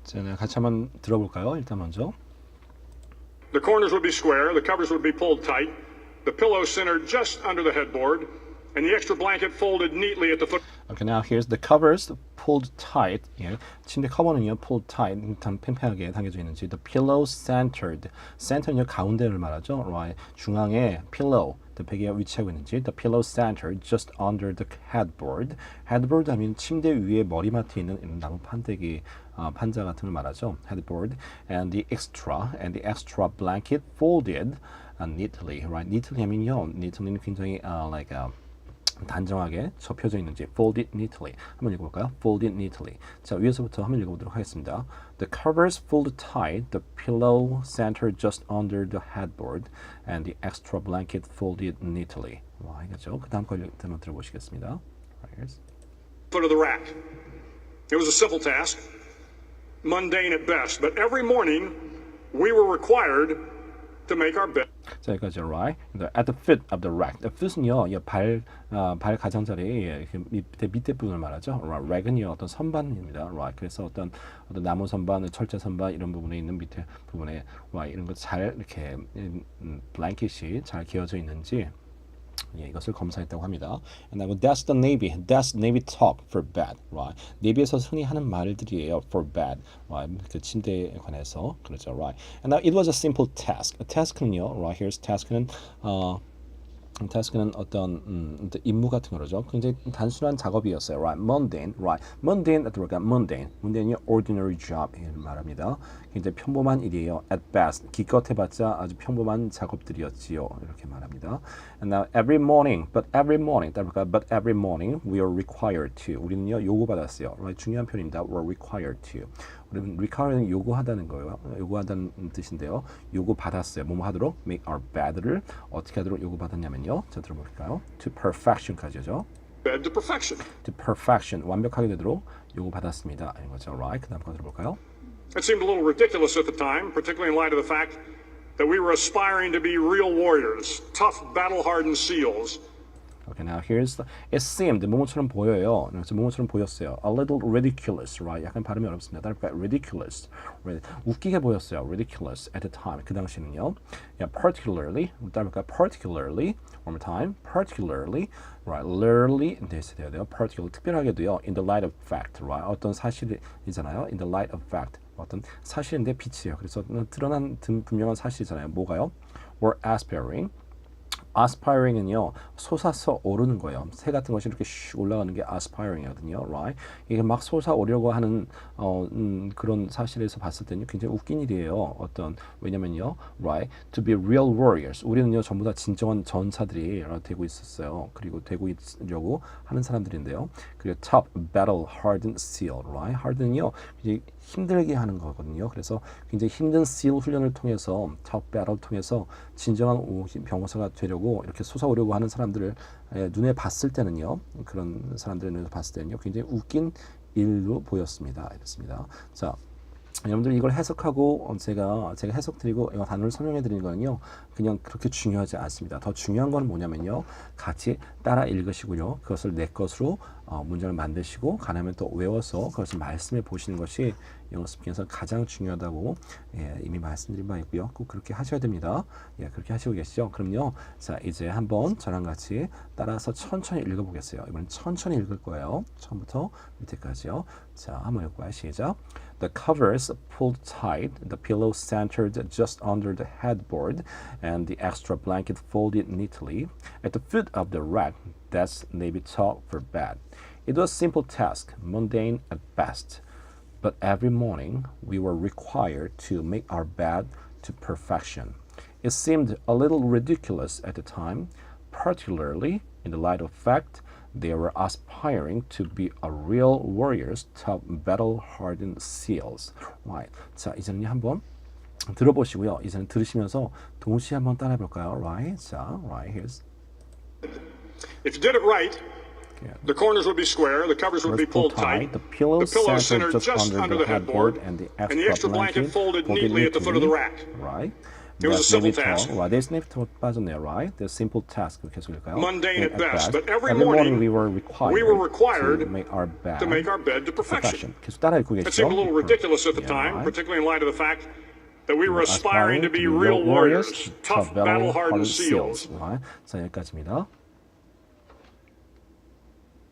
자, 같이 한번 들어볼까요? 일단 먼저. The corners would be square, the covers would be pulled tight, the pillow centered just under the headboard, and the extra blanket folded neatly at the foot. Okay, now here's the covers pulled tight. 예, 침대 커버는요 pulled tight, 팽팽하게 당겨져 있는지. The pillow centered. center는요 가운데를 말하죠. Right, 중앙에 pillow, 베개가 위치하고 있는지. The pillow centered just under the headboard. headboard 하면 침대 위에 머리맡에 있는 이런 나무 판때기, 판자 같은 걸 말하죠. headboard. And the extra blanket folded neatly. Right, neatly 하면요, neatly는 굉장히 like 단정하게 접혀져 있는지. folded neatly. 한번 읽어볼까요? folded neatly. 자, 위에서부터 한번 읽어보도록 하겠습니다. The covers folded tight, the pillow centered just under the headboard, and the extra blanket folded neatly. 와, 이거죠. 그 다음 걸 한번 들어보시겠습니다. Right, here's. Foot of the rack. It was a simple task, mundane at best, but every morning we were required to make our bed. 자, 여기까지 right. At the foot of the rack. The foot은요, 발 가장자리 밑에 부분을 말하죠. rack은요, 어떤 선반입니다. right. 그래서 어떤 나무 선반, 철제 선반 이런 부분에 있는 밑에 부분에 right, 이런 거 잘 이렇게 블랭킷이 잘 기어져 있는지. 예, 이것을 검사했다고 합니다. And that's the Navy talk for bed, right? 네비에서 흔히 하는 말들이에요. For bed, right? 그 침대에 관해서 그렇죠, right? And now it was a simple task. task는요, right? Here's task는 task는 어떤 임무 같은 거죠. 굉장히 단순한 작업이었어요. Right? Mundane, right? Mundane 들어가 mundane이요 ordinary job 말합니다. 굉장히 평범한 일이에요. At best, 기껏해봤자 아주 평범한 작업들이었지요. 이렇게 말합니다. And now every morning, but every morning we are required to. 우리는요 요구받았어요. Right? 중요한 표현입니다. We're required to. 우리는 require는 요구하다는 거예요. 요구하다는 뜻인데요. 요구받았어요. 뭐뭐 하도록 make our bed를 어떻게 하도록 요구받았냐면요. 자, 들어볼까요? To perfection까지죠. Bed to perfection. To perfection, 완벽하게 되도록 요구받았습니다. 이런 거죠. Right? 그 다음 거 들어볼까요? It seemed a little ridiculous at the time, particularly in light of the fact that we were aspiring to be real warriors, tough, battle-hardened SEALs. Okay, now here's the, it seemed 뭐뭐처럼 보여요. 그래서 뭐뭐처럼 보였어요. A little ridiculous, right? 약간 발음이 어렵습니다. 따라서 ridiculous, 웃기게 보였어요. ridiculous at the time. 그 당시는요. Yeah, particularly, 따라서 particularly, one more time, particularly, right? Rarely, 네, 있어야 돼요. particularly, 특별하게도요. In the light of fact, right? 어떤 사실이잖아요. In the light of fact, 어떤 사실인데 빛이에요. 그래서 드러난 분명한 사실이잖아요. 뭐가요? We're aspiring은요 솟아서 오르는 거예요. 새 같은 것이 이렇게 슉 올라가는 게 aspiring이거든요, right? 이게 막 솟아오려고 하는 그런 사실에서 봤을 때는 굉장히 웃긴 일이에요. 왜냐면요, right? To be real warriors. 우리는요 전부 다 진정한 전사들이 되고 있었어요. 그리고 되고 있으려고 하는 사람들인데요. 그리고 top battle hardened seal, right? harden은요 힘들게 하는 거거든요. 그래서 굉장히 힘든 SEAL 훈련을 통해서 top battle를 통해서 진정한 병사가 되려고 이렇게 솟아오려고 하는 사람들을 눈에 봤을 때는요, 그런 사람들의 눈에 봤을 때는요, 굉장히 웃긴 일로 보였습니다. 이렇습니다. 자, 여러분들 이걸 해석하고 제가 해석드리고 이거 단어를 설명해 드리는 거는요 그냥 그렇게 중요하지 않습니다. 더 중요한 건 뭐냐면요 같이 따라 읽으시고요 그것을 내 것으로 문장을 만드시고 가능하면 또 외워서 그것을 말씀해 보시는 것이 영어 스피킹에서 가장 중요하다고 이미 말씀드린 바 있고요. 꼭 그렇게 하셔야 됩니다. 그렇게 하시고 계시죠? 그럼요. 자, 이제 한번 저랑 같이 따라서 천천히 읽어보겠어요. 이번엔 천천히 읽을 거예요. 처음부터 밑에까지요. 자, 한번 읽어봐요. 시작. The covers pulled tight, the pillow centered just under the headboard, and the extra blanket folded neatly. At the foot of the rack, that's Navy talk for bed. It was a simple task, mundane at best. But every morning, we were required to make our bed to perfection. It seemed a little ridiculous at the time, particularly in the light of fact they were aspiring to be a real warriors, tough, battle-hardened SEALs. Right. 자, 이제는 한번 들어보시고요. 이제는 들으시면서 동시에 한번 따라해볼까요? Right. 자, right. Here's. If you did it right, the corners would be square, the covers would be pulled tight, the pillow centered just under the headboard, and the extra blanket folded neatly at the foot of the rack. Right. It was a simple That's task. maybe This maybe 빠졌네요, right? The simple task 계속 읽을까요? Mundane at best, but every morning morning we were required to make our bed. to perfection. 계속 따라 읽고 It 계시죠? seemed a little ridiculous at the time, particularly in light of the fact that we were aspiring to be real warriors, tough, battle-hardened SEALs. 자, 여기까지입니다.